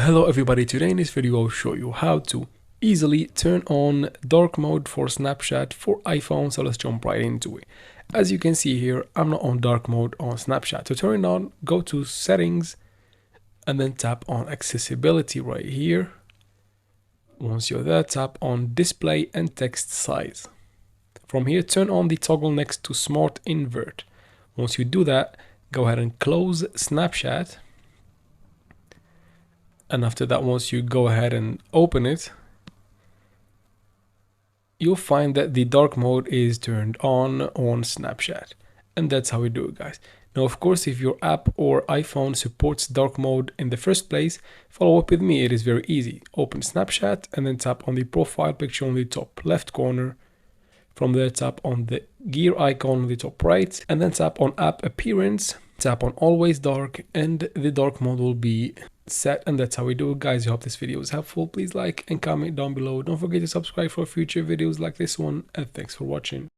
Hello everybody, today in this video I'll show you how to easily turn on dark mode for Snapchat for iPhone, so let's jump right into it. As you can see here, I'm not on dark mode on Snapchat. To turn it on, go to settings and then tap on accessibility right here. Once you're there, tap on display and text size. From here, turn on the toggle next to smart invert. Once you do that, go ahead and close Snapchat. And after that, once you go ahead and open it, you'll find that the dark mode is turned on Snapchat. And that's how we do it, guys. Now, of course, if your app or iPhone supports dark mode in the first place, follow up with me. It is very easy. Open Snapchat and then tap on the profile picture on the top left corner. From there, tap on the gear icon on the top right, and then tap on app appearance, tap on always dark, and the dark mode will be set. And that's how we do it, guys. I hope this video was helpful. Please like and comment down below. Don't forget to subscribe for future videos like this one, and thanks for watching.